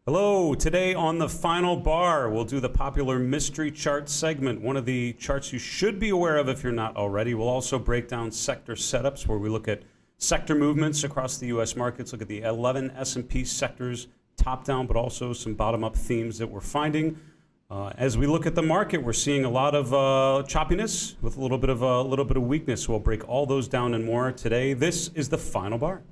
Hello, today on the final bar, we'll do the popular mystery chart segment, one of the charts you should be aware of if you're not already. We'll also break down sector setups where we look at sector movements across the U.S. markets, look at the 11 S&P sectors top down, but also some bottom up themes that we're finding. As we look at the market, we're seeing a lot of choppiness with a little bit of weakness. We'll break all those down and more today. This is the final bar.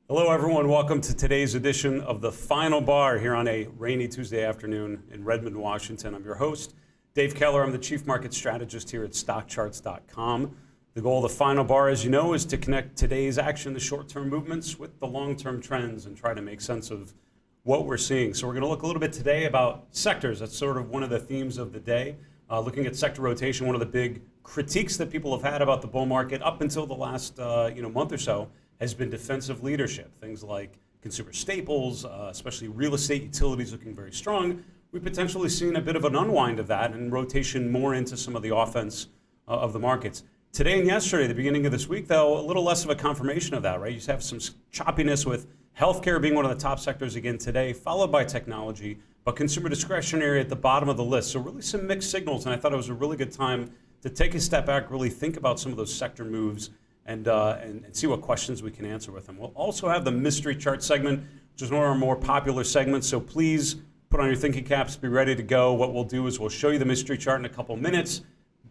Hello everyone, welcome to today's edition of the Final Bar here on a rainy Tuesday afternoon in Redmond, Washington. I'm your host, Dave Keller. I'm the Chief Market Strategist here at StockCharts.com. The goal of the Final Bar, as you know, is to connect today's action, the short-term movements, with the long-term trends and try to make sense of what we're seeing. So we're going to look a little bit today about sectors. That's sort of one of the themes of the day. Looking at sector rotation, one of the big critiques that people have had about the bull market up until the last month or so has been defensive leadership. Things like consumer staples, especially real estate, utilities looking very strong. We've potentially seen a bit of an unwind of that and rotation more into some of the offense of the markets. Today and yesterday, the beginning of this week, though, a little less of a confirmation of that, right? You just have some choppiness with healthcare being one of the top sectors again today, followed by technology, but consumer discretionary at the bottom of the list. So really some mixed signals, and I thought it was a really good time to take a step back, really think about some of those sector moves and see what questions we can answer with them. We'll also have the mystery chart segment, which is one of our more popular segments, so please put on your thinking caps, be ready to go. What we'll do is we'll show you the mystery chart in a couple minutes,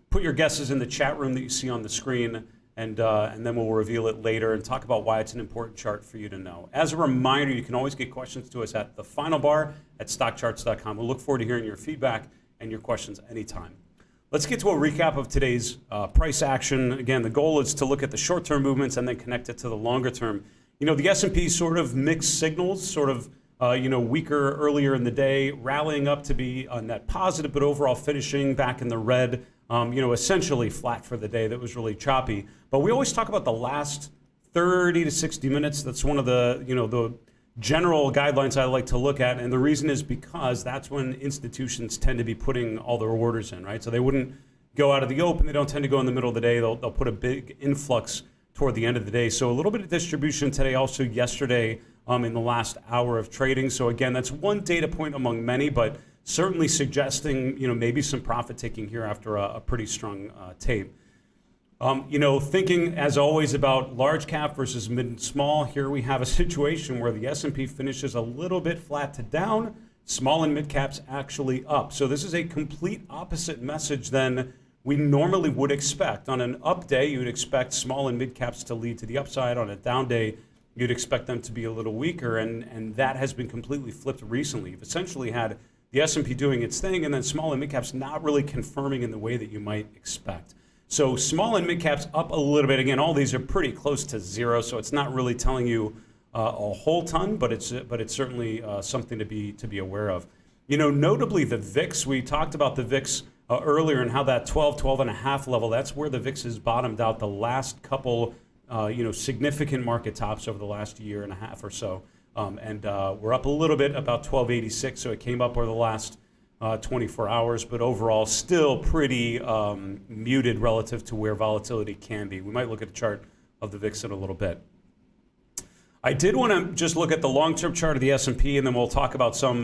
put your guesses in the chat room that you see on the screen, and then we'll reveal it later and talk about why it's an important chart for you to know. As a reminder, you can always get questions to us at the final bar at StockCharts.com. We'll look forward to hearing your feedback and your questions anytime. Let's get to a recap of today's price action. Again, the goal is to look at the short-term movements and then connect it to the longer term. You know, the S&P sort of mixed signals, sort of weaker earlier in the day, rallying up to be a net positive, but overall finishing back in the red, essentially flat for the day. That was really choppy. But we always talk about the last 30 to 60 minutes. That's one of the, the general guidelines I like to look at, and the reason is because that's when institutions tend to be putting all their orders in, right? So they wouldn't go out of the open. They don't tend to go in the middle of the day. They'll put a big influx toward the end of the day. So a little bit of distribution today, also yesterday in the last hour of trading. So again, that's one data point among many, but certainly suggesting maybe some profit taking here after a pretty strong tape. Thinking as always about large cap versus mid and small, here we have a situation where the S&P finishes a little bit flat to down, small and mid caps actually up. So this is a complete opposite message than we normally would expect. On an up day, you would expect small and mid caps to lead to the upside. On a down day, you'd expect them to be a little weaker, and that has been completely flipped recently. You've essentially had the S&P doing its thing, and then small and mid caps not really confirming in the way that you might expect. So small and mid caps up a little bit. Again, all these are pretty close to zero, so it's not really telling you a whole ton, but it's certainly something to be aware of. Notably the VIX. We talked about the VIX earlier and how that 12.5 level. That's where the VIX has bottomed out the last couple, significant market tops over the last year and a half or so, and we're up a little bit, about 1286. So it came up over the last 24 hours, but overall still pretty muted relative to where volatility can be. We might look at a chart of the VIX in a little bit. I did want to just look at the long-term chart of the S&P, and then we'll talk about some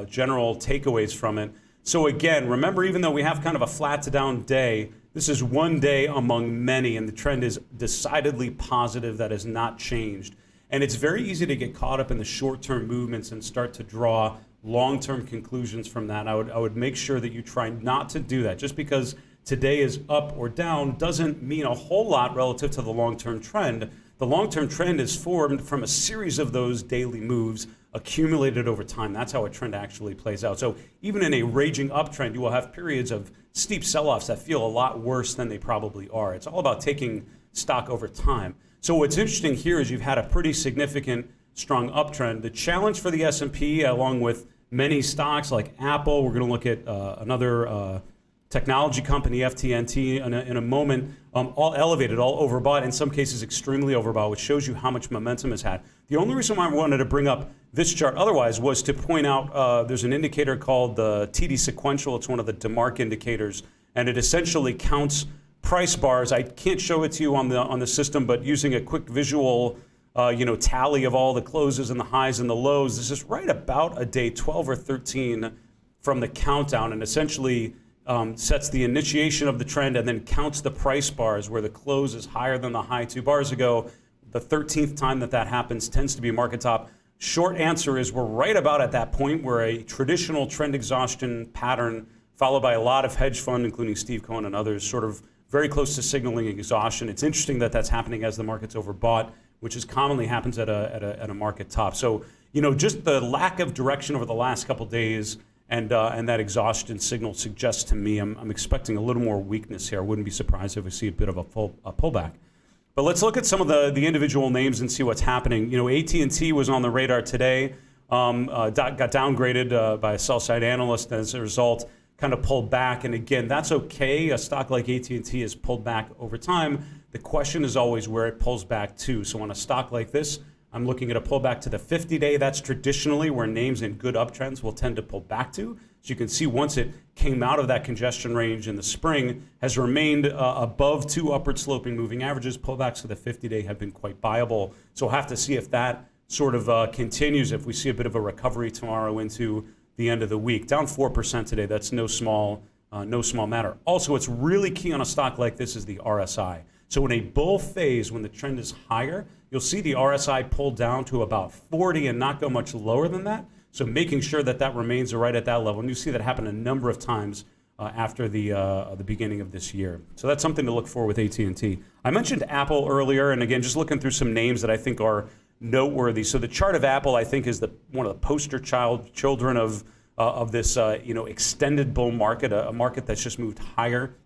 general takeaways from it. So again, remember, even though we have kind of a flat to down day, this is one day among many, and the trend is decidedly positive. That has not changed. And it's very easy to get caught up in the short-term movements and start to draw long-term conclusions from that. I would make sure that you try not to do that. Just because today is up or down doesn't mean a whole lot relative to the long-term trend. The long-term trend is formed from a series of those daily moves accumulated over time. That's how a trend actually plays out. So even in a raging uptrend, you will have periods of steep sell-offs that feel a lot worse than they probably are. It's all about taking stock over time. So what's interesting here is you've had a pretty significant strong uptrend. The challenge for the S&P, along with many stocks like Apple, we're going to look at another technology company, FTNT, in a moment, all elevated, all overbought, in some cases extremely overbought, which shows you how much momentum has had. The only reason why I wanted to bring up this chart otherwise was to point out there's an indicator called the TD sequential. It's one of the DeMark indicators, and it essentially counts price bars. I can't show it to you on the system, but using a quick visual tally of all the closes and the highs and the lows, this is right about a day 12 or 13 from the countdown, and essentially sets the initiation of the trend and then counts the price bars where the close is higher than the high 2 bars ago. The 13th time that happens tends to be market top. Short answer is we're right about at that point where a traditional trend exhaustion pattern followed by a lot of hedge fund, including Steve Cohen and others, sort of very close to signaling exhaustion. It's interesting that that's happening as the market's overbought, which is commonly happens at a market top. So, just the lack of direction over the last couple days and that exhaustion signal suggests to me I'm expecting a little more weakness here. I wouldn't be surprised if we see a bit of a pullback. But let's look at some of the individual names and see what's happening. AT&T was on the radar today, got downgraded by a sell-side analyst, and as a result, kind of pulled back. And again, that's okay. A stock like AT&T has pulled back over time. The question is always where it pulls back to. So on a stock like this, I'm looking at a pullback to the 50-day. That's traditionally where names in good uptrends will tend to pull back to. So you can see once it came out of that congestion range in the spring, has remained above 2 upward sloping moving averages. Pullbacks to the 50-day have been quite viable. So we'll have to see if that sort of continues, if we see a bit of a recovery tomorrow into the end of the week. Down 4% today. That's no small matter. Also, what's really key on a stock like this is the RSI. So in a bull phase, when the trend is higher, you'll see the RSI pull down to about 40 and not go much lower than that. So making sure that remains right at that level. And you see that happen a number of times after the beginning of this year. So that's something to look for with AT&T. I mentioned Apple earlier, and again, just looking through some names that I think are noteworthy. So the chart of Apple, I think, is one of the poster children of this extended bull market, a market that's just moved higher.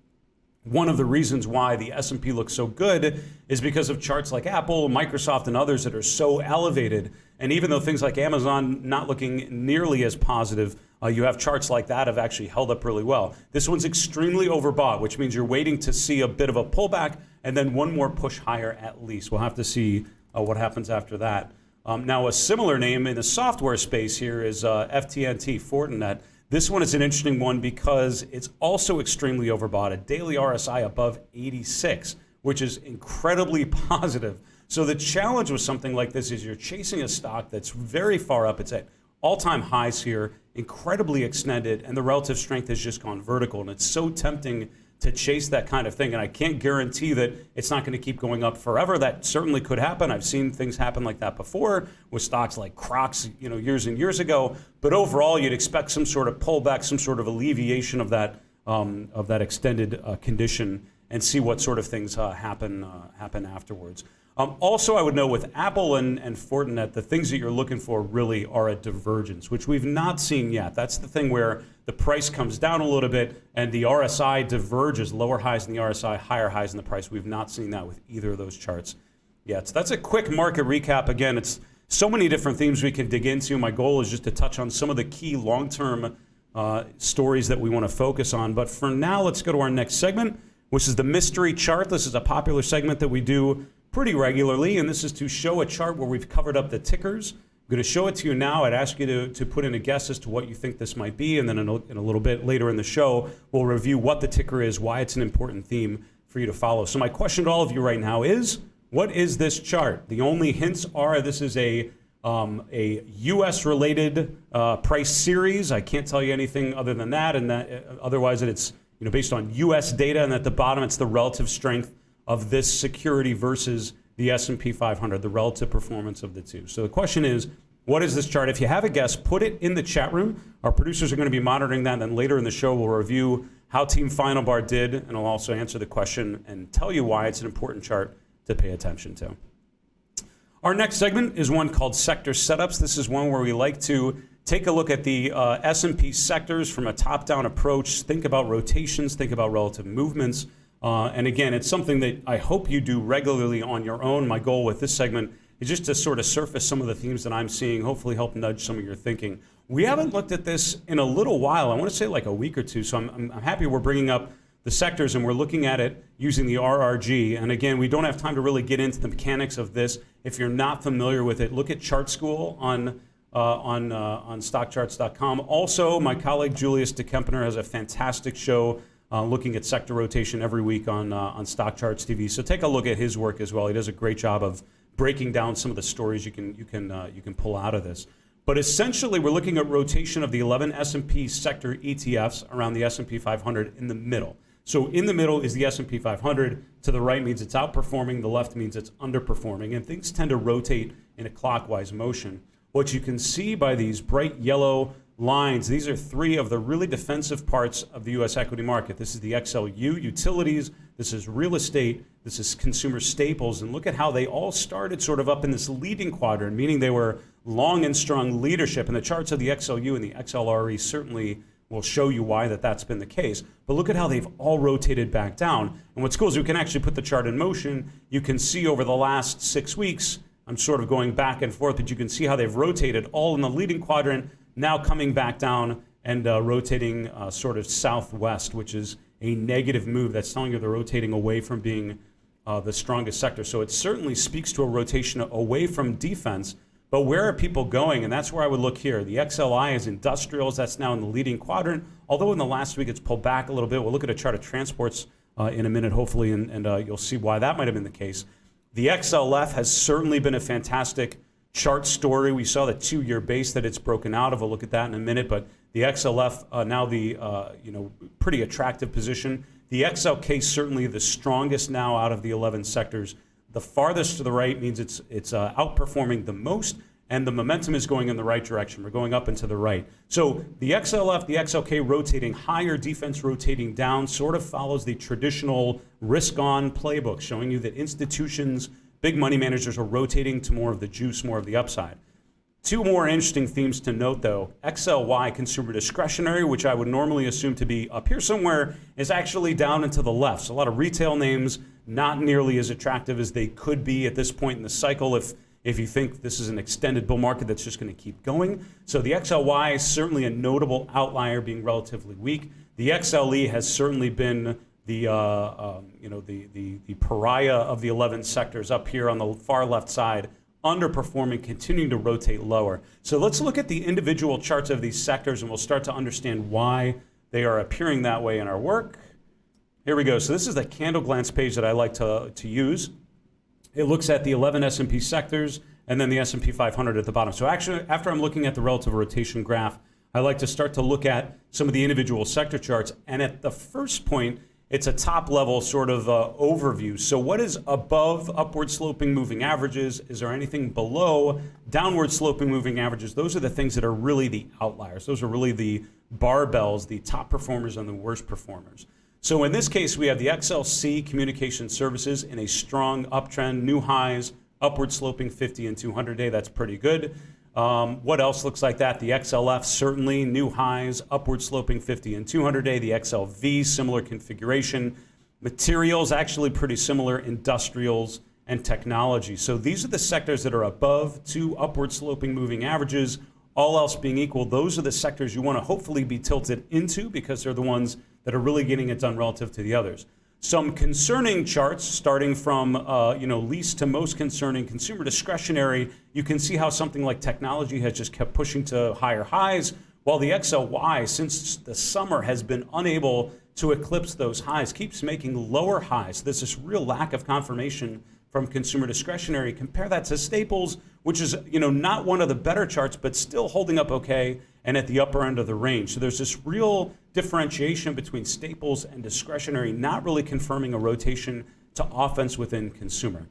One of the reasons why the S&P looks so good is because of charts like Apple, Microsoft, and others that are so elevated. And even though things like Amazon not looking nearly as positive, you have charts like that have actually held up really well. This one's extremely overbought, which means you're waiting to see a bit of a pullback and then one more push higher at least. We'll have to see what happens after that. Now, a similar name in the software space here is FTNT, Fortinet. This one is an interesting one because it's also extremely overbought. A daily RSI above 86, which is incredibly positive. So the challenge with something like this is you're chasing a stock that's very far up. It's at all-time highs here, incredibly extended, and the relative strength has just gone vertical. And it's so tempting to chase that kind of thing. And I can't guarantee that it's not going to keep going up forever. That certainly could happen. I've seen things happen like that before with stocks like Crocs, years and years ago. But overall, you'd expect some sort of pullback, some sort of alleviation of that extended condition, and see what sort of things happen afterwards. Also, I would know with Apple and Fortinet, the things that you're looking for really are a divergence, which we've not seen yet. That's the thing where the price comes down a little bit and the RSI diverges, lower highs in the RSI, higher highs in the price. We've not seen that with either of those charts yet. So that's a quick market recap. Again, it's so many different themes we can dig into. My goal is just to touch on some of the key long-term stories that we want to focus on. But for now, let's go to our next segment, which is the mystery chart. This is a popular segment that we do pretty regularly, and this is to show a chart where we've covered up the tickers. I'm going to show it to you now. I'd ask you to put in a guess as to what you think this might be, and then in a little bit later in the show, we'll review what the ticker is, why it's an important theme for you to follow. So my question to all of you right now is, what is this chart? The only hints are this is a U.S.-related price series. I can't tell you anything other than that, and that otherwise it's based on U.S. data, and at the bottom it's the relative strength of this security versus the S&P 500, the relative performance of the two. So the question is, what is this chart? If you have a guess, put it in the chat room. Our producers are going to be monitoring that, and then later in the show we'll review how Team Final Bar did, and I'll also answer the question and tell you why it's an important chart to pay attention to. Our next segment is one called Sector Setups. This is one where we like to take a look at the S&P sectors from a top-down approach, think about rotations, think about relative movements, And again, it's something that I hope you do regularly on your own. My goal with this segment is just to sort of surface some of the themes that I'm seeing, hopefully help nudge some of your thinking. We haven't looked at this in a little while. I want to say like a week or two, so I'm happy we're bringing up the sectors and we're looking at it using the RRG. And again, we don't have time to really get into the mechanics of this. If you're not familiar with it, look at Chart School on StockCharts.com. Also, my colleague Julius DeKempener has a fantastic show looking at sector rotation every week on StockCharts TV. So take a look at his work as well. He does a great job of breaking down some of the stories you can pull out of this. But essentially, we're looking at rotation of the 11 S&P sector ETFs around the S&P 500 in the middle. So in the middle is the S&P 500. To the right means it's outperforming. The left means it's underperforming. And things tend to rotate in a clockwise motion. What you can see by these bright yellow lines, these are three of the really defensive parts of the U.S. equity market. This is the XLU, utilities, this is real estate, this is consumer staples, and look at how they all started sort of up in this leading quadrant, meaning they were long and strong leadership. And the charts of the XLU and the XLRE certainly will show you why that's been the case. But look at how they've all rotated back down. And what's cool is we can actually put the chart in motion. You can see over the last 6 weeks, I'm sort of going back and forth, but you can see how they've rotated all in the leading quadrant, now coming back down and rotating sort of southwest, which is a negative move. That's telling you they're rotating away from being the strongest sector. So it certainly speaks to a rotation away from defense. But where are people going? And that's where I would look here. The XLI is industrials. That's now in the leading quadrant. Although in the last week it's pulled back a little bit. We'll look at a chart of transports in a minute, hopefully, and you'll see why that might have been the case. The XLF has certainly been a fantastic chart story. We saw the 2-year base that it's broken out of. We'll look at that in a minute. But the XLF now the pretty attractive position. The XLK certainly the strongest now out of the 11 sectors. The farthest to the right means it's outperforming the most, and the momentum is going in the right direction. We're going up and to the right. So the XLF, the XLK rotating higher, defense rotating down, sort of follows the traditional risk-on playbook, showing you that institutions, big money managers are rotating to more of the juice, more of the upside. Two more interesting themes to note, though. XLY, consumer discretionary, which I would normally assume to be up here somewhere, is actually down and to the left. So a lot of retail names, not nearly as attractive as they could be at this point in the cycle if you think this is an extended bull market that's just going to keep going. So the XLY is certainly a notable outlier, being relatively weak. The XLE has certainly been the pariah of the 11 sectors up here on the far left side, underperforming, continuing to rotate lower. So let's look at the individual charts of these sectors, and we'll start to understand why they are appearing that way in our work. Here we go. So this is the candle glance page that I like to use. It looks at the 11 S&P sectors and then the S&P 500 at the bottom. So actually, after I'm looking at the relative rotation graph, I like to start to look at some of the individual sector charts. And at the first point, it's a top-level sort of overview. So what is above upward-sloping moving averages? Is there anything below downward-sloping moving averages? Those are the things that are really the outliers. Those are really the barbells, the top performers and the worst performers. So in this case, we have the XLC Communication Services in a strong uptrend, new highs, upward-sloping 50 and 200-day. That's pretty good. What else looks like that? The XLF, certainly new highs, upward sloping 50 and 200-day. The XLV, similar configuration. Materials, actually pretty similar. Industrials and technology. So these are the sectors that are above two upward sloping moving averages. All else being equal, those are the sectors you want to hopefully be tilted into because they're the ones that are really getting it done relative to the others. Some concerning charts, starting from least to most concerning. Consumer discretionary, you can see how something like technology has just kept pushing to higher highs, while the XLY, since the summer, has been unable to eclipse those highs, keeps making lower highs. There's this real lack of confirmation from consumer discretionary. Compare that to staples, which is not one of the better charts, but still holding up okay and at the upper end of the range. So there's this real differentiation between staples and discretionary, not really confirming a rotation to offense within consumer.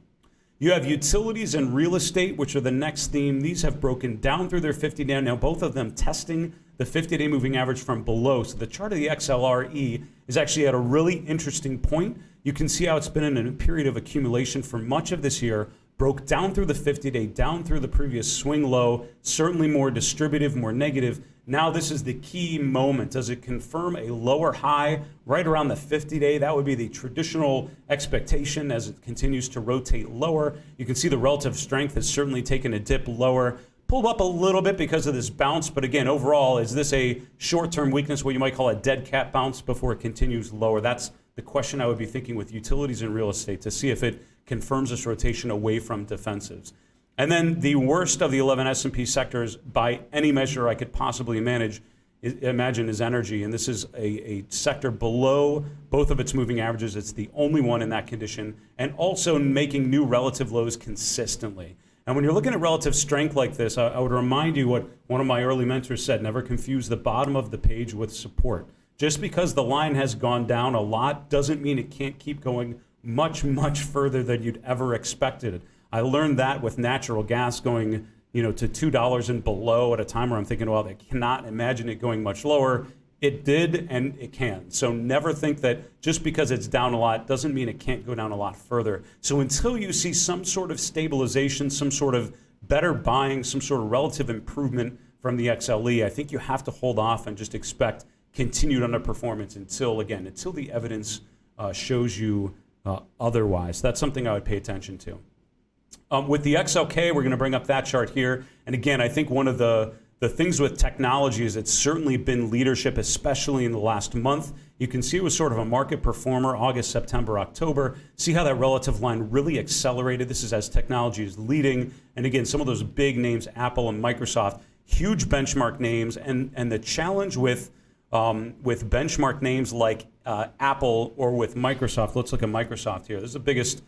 You have utilities and real estate, which are the next theme. These have broken down through their 50-day. Now both of them testing the 50-day moving average from below. So the chart of the XLRE is actually at a really interesting point. You can see how it's been in a period of accumulation for much of this year, broke down through the 50-day, down through the previous swing low, certainly more distributive, more negative. Now this is the key moment. Does it confirm a lower high right around the 50-day? That would be the traditional expectation as it continues to rotate lower. You can see the relative strength has certainly taken a dip lower, pulled up a little bit because of this bounce, but again, overall, is this a short-term weakness, what you might call a dead cat bounce before it continues lower? That's the question I would be thinking with utilities and real estate to see if it confirms this rotation away from defensives. And then the worst of the 11 S&P sectors by any measure I could possibly imagine is energy. And this is a sector below both of its moving averages. It's the only one in that condition, and also making new relative lows consistently. And when you're looking at relative strength like this, I would remind you what one of my early mentors said: never confuse the bottom of the page with support. Just because the line has gone down a lot doesn't mean it can't keep going much, much further than you'd ever expected. I learned that with natural gas going, to $2 and below at a time where I'm thinking, well, I cannot imagine it going much lower. It did, and it can. So never think that just because it's down a lot doesn't mean it can't go down a lot further. So until you see some sort of stabilization, some sort of better buying, some sort of relative improvement from the XLE, I think you have to hold off and just expect continued underperformance until the evidence shows you otherwise. That's something I would pay attention to. With the XLK, we're going to bring up that chart here. And again, I think one of the things with technology is it's certainly been leadership, especially in the last month. You can see it was sort of a market performer, August, September, October. See how that relative line really accelerated. This is as technology is leading. And again, some of those big names, Apple and Microsoft, huge benchmark names. And the challenge with benchmark names like Apple or with Microsoft, let's look at Microsoft here. This is the biggest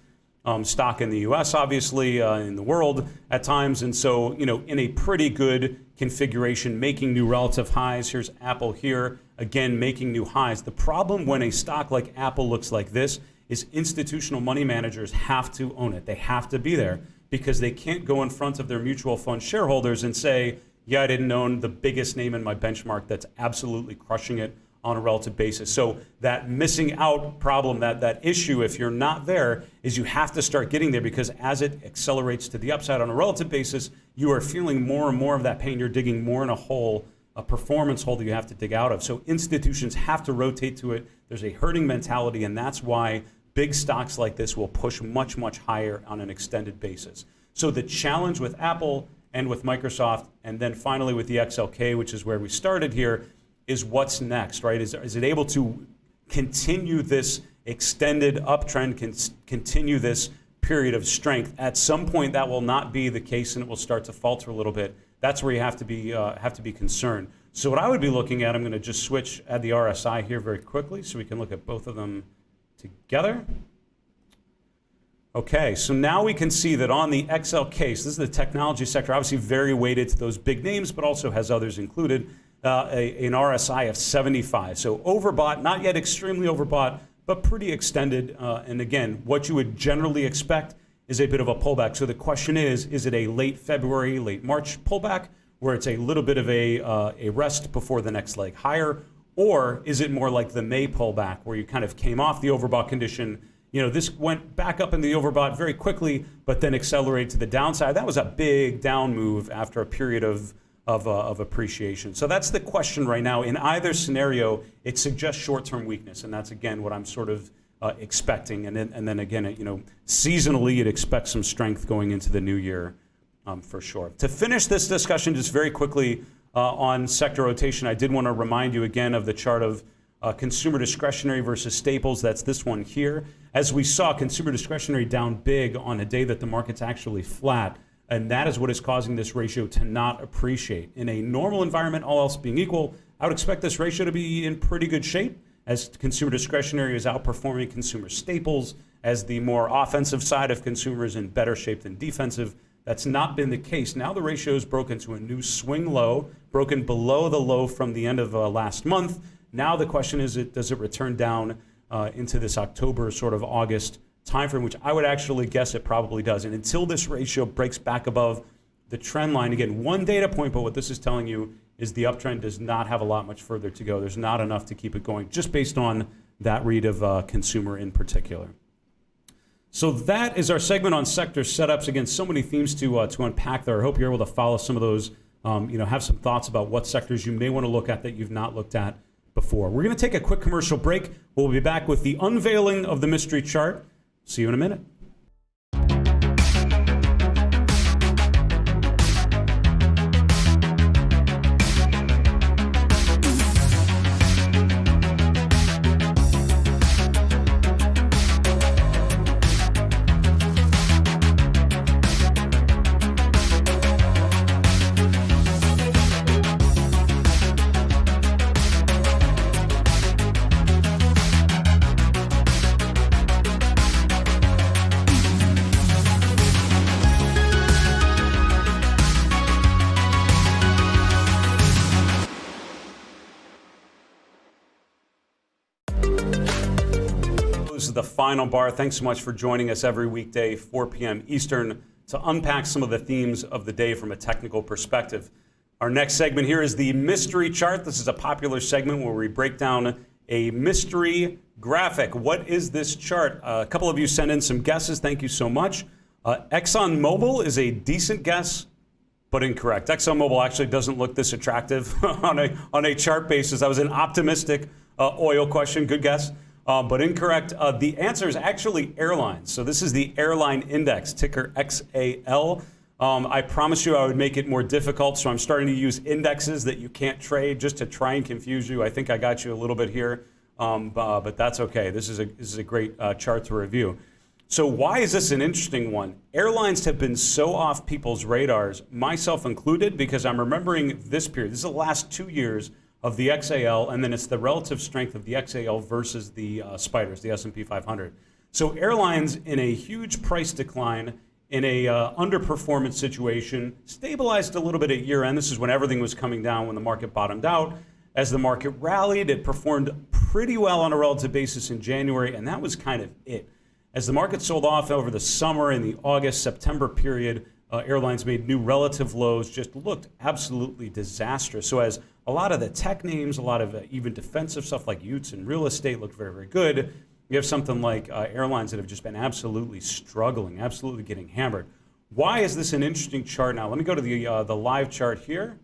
stock in the US, obviously, in the world at times. And so, in a pretty good configuration, making new relative highs. Here's Apple here, again, making new highs. The problem when a stock like Apple looks like this is institutional money managers have to own it. They have to be there because they can't go in front of their mutual fund shareholders and say, yeah, I didn't own the biggest name in my benchmark that's absolutely crushing it on a relative basis. So that missing out problem, that issue, if you're not there, is you have to start getting there, because as it accelerates to the upside on a relative basis, you are feeling more and more of that pain. You're digging more in a hole, a performance hole that you have to dig out of. So institutions have to rotate to it. There's a herding mentality, and that's why big stocks like this will push much, much higher on an extended basis. So the challenge with Apple and with Microsoft, and then finally with the XLK, which is where we started here, is what's next, right? Is it able to continue this extended uptrend, continue this period of strength? At some point, that will not be the case, and it will start to falter a little bit. That's where you have to be concerned. So what I would be looking at, I'm going to just add the RSI here very quickly, so we can look at both of them together. Okay, so now we can see that on the XLK, so this is the technology sector, obviously very weighted to those big names, but also has others included. An RSI of 75. So overbought, not yet extremely overbought, but pretty extended. And again, what you would generally expect is a bit of a pullback. So the question is it a late February, late March pullback, where it's a little bit of a rest before the next leg higher? Or is it more like the May pullback, where you kind of came off the overbought condition? This went back up into the overbought very quickly, but then accelerated to the downside. That was a big down move after a period of appreciation. So that's the question right now. In either scenario, it suggests short-term weakness, and that's again what I'm sort of expecting. And then again, seasonally, you'd expect some strength going into the new year, for sure. To finish this discussion, just very quickly on sector rotation, I did want to remind you again of the chart of consumer discretionary versus staples. That's this one here. As we saw, consumer discretionary down big on a day that the market's actually flat. And that is what is causing this ratio to not appreciate. In a normal environment, all else being equal, I would expect this ratio to be in pretty good shape, as consumer discretionary is outperforming consumer staples, as the more offensive side of consumer is in better shape than defensive. That's not been the case. Now the ratio is broken to a new swing low, broken below the low from the end of last month. Now the question is, does it return down into this October, sort of August time frame, which I would actually guess it probably does. And until this ratio breaks back above the trend line, again, one data point, but what this is telling you is the uptrend does not have a lot much further to go. There's not enough to keep it going, just based on that read of consumer in particular. So that is our segment on sector setups. Again, so many themes to unpack there. I hope you're able to follow some of those, have some thoughts about what sectors you may want to look at that you've not looked at before. We're going to take a quick commercial break. We'll be back with the unveiling of the mystery chart. See you in a minute. The final bar. Thanks so much for joining us every weekday, 4 p.m. Eastern, to unpack some of the themes of the day from a technical perspective. Our next segment here is the mystery chart. This is a popular segment where we break down a mystery graphic. What is this chart? A couple of you sent in some guesses. Thank you so much. ExxonMobil is a decent guess, but incorrect. ExxonMobil actually doesn't look this attractive on a chart basis. That was an optimistic oil question. Good guess. But incorrect. The answer is actually airlines. So this is the airline index, ticker XAL. I promised you I would make it more difficult, so I'm starting to use indexes that you can't trade just to try and confuse you. I think I got you a little bit here, but that's okay. This is a great chart to review. So why is this an interesting one? Airlines have been so off people's radars, myself included, because I'm remembering this period. This is the last 2 years of the XAL, and then it's the relative strength of the XAL versus the spiders, the S&P 500. So airlines in a huge price decline, in a underperformance situation, stabilized a little bit at year end. This is when everything was coming down, when the market bottomed out. As the market rallied, it performed pretty well on a relative basis in January, and that was kind of it. As the market sold off over the summer and the August, September period, airlines made new relative lows, just looked absolutely disastrous. So as a lot of the tech names, a lot of even defensive stuff like Utes and real estate looked very, very good. You have something like airlines that have just been absolutely struggling, absolutely getting hammered. Why is this an interesting chart now? Let me go to the live chart here.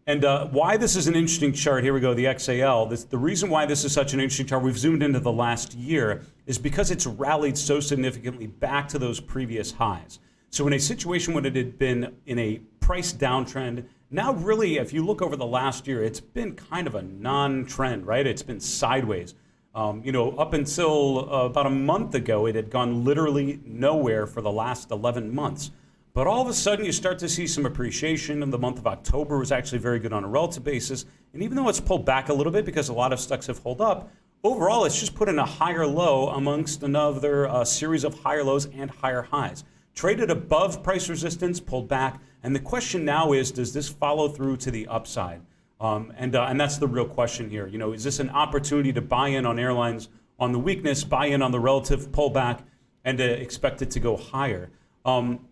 And why this is an interesting chart, here we go, the XAL. The reason why this is such an interesting chart, we've zoomed into the last year, is because it's rallied so significantly back to those previous highs. So in a situation when it had been in a price downtrend, now really, if you look over the last year, it's been kind of a non-trend, right? It's been sideways. Up until about a month ago, it had gone literally nowhere for the last 11 months. But all of a sudden, you start to see some appreciation. And the month of October was actually very good on a relative basis. And even though it's pulled back a little bit because a lot of stocks have held up, overall, it's just put in a higher low amongst another series of higher lows and higher highs. Traded above price resistance, pulled back. And the question now is, does this follow through to the upside? And that's the real question here. Is this an opportunity to buy in on airlines on the weakness, buy in on the relative pullback, and expect it to go higher?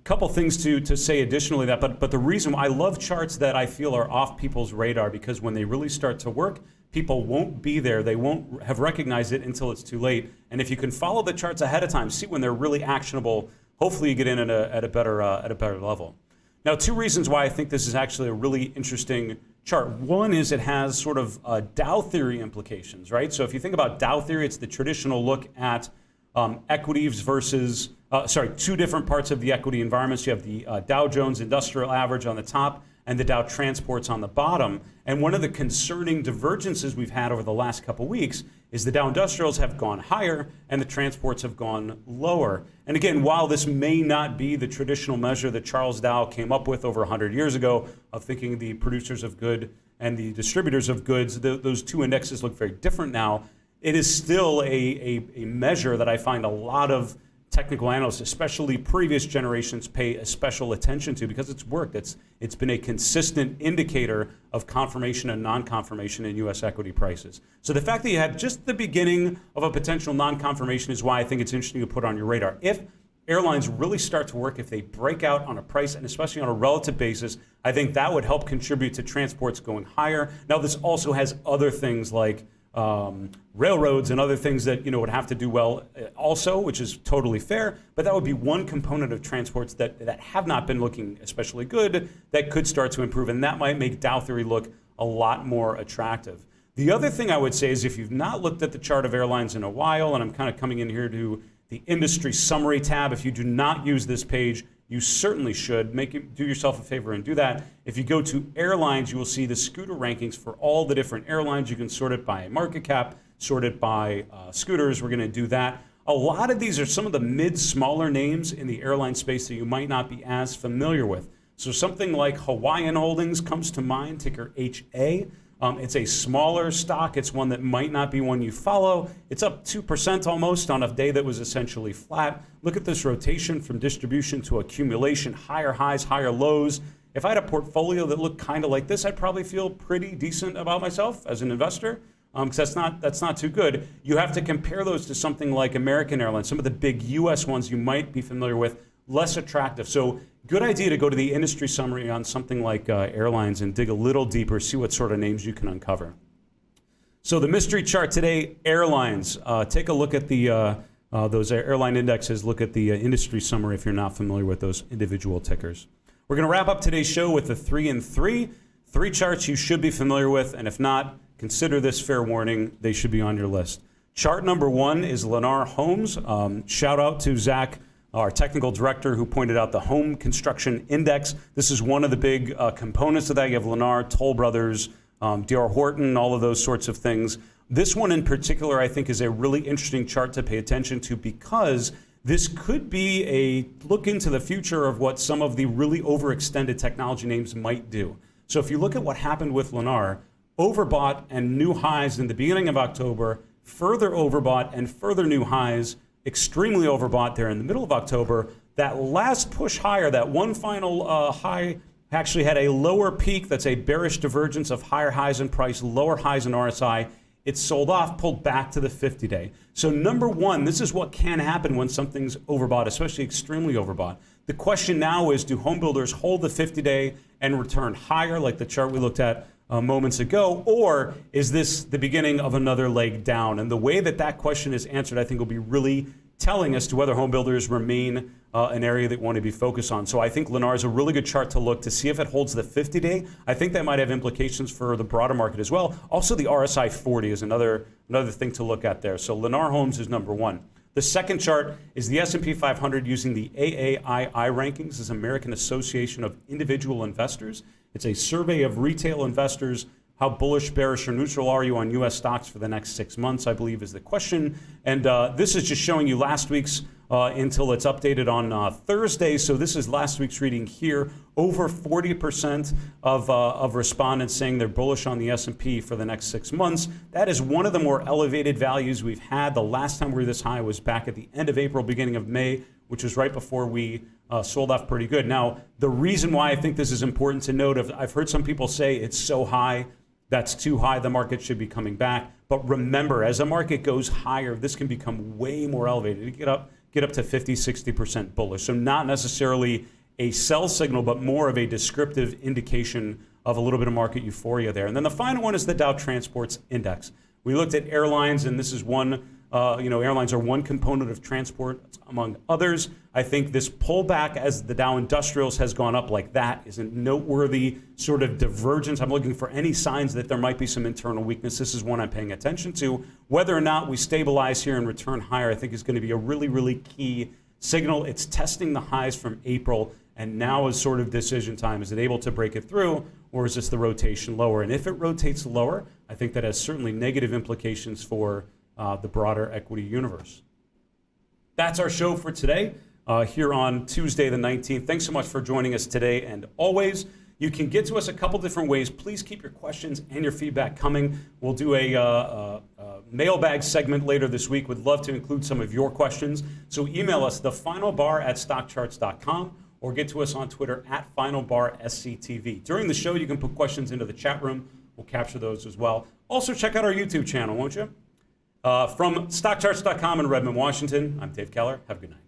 Couple things to say additionally but the reason I love charts that I feel are off people's radar, because when they really start to work, people won't be there. They won't have recognized it until it's too late. And if you can follow the charts ahead of time, see when they're really actionable, hopefully you get in at a better level. Now, two reasons why I think this is actually a really interesting chart. One is it has sort of Dow theory implications, right? So if you think about Dow theory, it's the traditional look at equities versus, two different parts of the equity environments. You have the Dow Jones Industrial Average on the top and the Dow Transports on the bottom. And one of the concerning divergences we've had over the last couple weeks is the Dow Industrials have gone higher and the transports have gone lower. And again, while this may not be the traditional measure that Charles Dow came up with over 100 years ago of thinking the producers of good and the distributors of goods, those two indexes look very different now. It is still a measure that I find a lot of technical analysts, especially previous generations, pay a special attention to because it's worked. It's been a consistent indicator of confirmation and non-confirmation in U.S. equity prices. So the fact that you had just the beginning of a potential non-confirmation is why I think it's interesting to put on your radar. If airlines really start to work, if they break out on a price and especially on a relative basis, I think that would help contribute to transports going higher. Now, this also has other things like railroads and other things that would have to do well also, which is totally fair. But that would be one component of transports that have not been looking especially good that could start to improve, and that might make Dow theory look a lot more attractive. The other thing I would say is if you've not looked at the chart of airlines in a while, and I'm kind of coming in here to the industry summary tab, if you do not use this page, you certainly should. Do yourself a favor and do that. If you go to airlines, you will see the scooter rankings for all the different airlines. You can sort it by market cap, sort it by scooters. We're going to do that. A lot of these are some of the smaller names in the airline space that you might not be as familiar with. So something like Hawaiian Holdings comes to mind, ticker HA. It's a smaller stock. It's one that might not be one you follow. It's up 2% almost on a day that was essentially flat. Look at this rotation from distribution to accumulation, higher highs, higher lows. If I had a portfolio that looked kind of like this, I'd probably feel pretty decent about myself as an investor, because that's not too good. You have to compare those to something like American Airlines, some of the big US ones you might be familiar with, less attractive. So good idea to go to the industry summary on something like airlines and dig a little deeper, see what sort of names you can uncover. So the mystery chart today, airlines. Take a look at those airline indexes. Look at the industry summary if you're not familiar with those individual tickers. We're going to wrap up today's show with the 3 and 3. 3 charts you should be familiar with, and if not, consider this fair warning. They should be on your list. Chart number 1 is Lennar Homes. Shout out to Zach, our technical director, who pointed out the home construction index. This is one of the big components of that. You have Lennar, Toll Brothers, D.R. Horton, all of those sorts of things. This one in particular, I think, is a really interesting chart to pay attention to because this could be a look into the future of what some of the really overextended technology names might do. So if you look at what happened with Lennar, overbought and new highs in the beginning of October, further overbought and further new highs, extremely overbought there in the middle of October. That last push higher, that one final high, actually had a lower peak. That's a bearish divergence of higher highs in price, lower highs in RSI. It sold off, pulled back to the 50-day. So number one, this is what can happen when something's overbought, especially extremely overbought. The question now is, do home builders hold the 50-day and return higher like the chart we looked at moments ago, or is this the beginning of another leg down? And the way that question is answered, I think, will be really telling as to whether home builders remain an area that want to be focused on. So I think Lennar is a really good chart to look to see if it holds the 50-day. I think that might have implications for the broader market as well. Also, the RSI 40 is another thing to look at there. So Lennar Homes is number one. The second chart is the S&P 500 using the AAII rankings. This is American Association of Individual Investors. It's a survey of retail investors. How bullish, bearish, or neutral are you on U.S. stocks for the next 6 months, I believe is the question. And this is just showing you last week's until it's updated on Thursday. So this is last week's reading here. Over 40% of respondents saying they're bullish on the S&P for the next 6 months. That is one of the more elevated values we've had. The last time we were this high was back at the end of April, beginning of May, which was right before we sold off pretty good. Now, the reason why I think this is important to note, I've heard some people say it's so high, that's too high, the market should be coming back. But remember, as the market goes higher, this can become way more elevated. Get up to 50, 60% bullish. So not necessarily a sell signal, but more of a descriptive indication of a little bit of market euphoria there. And then the final one is the Dow Transports Index. We looked at airlines, and this is one, airlines are one component of transport among others. I think this pullback as the Dow Industrials has gone up like that is a noteworthy sort of divergence. I'm looking for any signs that there might be some internal weakness. This is one I'm paying attention to. Whether or not we stabilize here and return higher, I think is going to be a really, really key signal. It's testing the highs from April, and now is sort of decision time. Is it able to break it through, or is this the rotation lower? And if it rotates lower, I think that has certainly negative implications for the broader equity universe. That's our show for today here on Tuesday the 19th. Thanks so much for joining us today, and always, you can get to us a couple different ways. Please keep your questions and your feedback coming. We'll do a mailbag segment later this week. Would love to include some of your questions. So email us, thefinalbar@stockcharts.com, or get to us on Twitter @finalbarsctv. During the show, you can put questions into the chat room. We'll capture those as well. Also, check out our YouTube channel, won't you? From StockCharts.com in Redmond, Washington, I'm Dave Keller. Have a good night.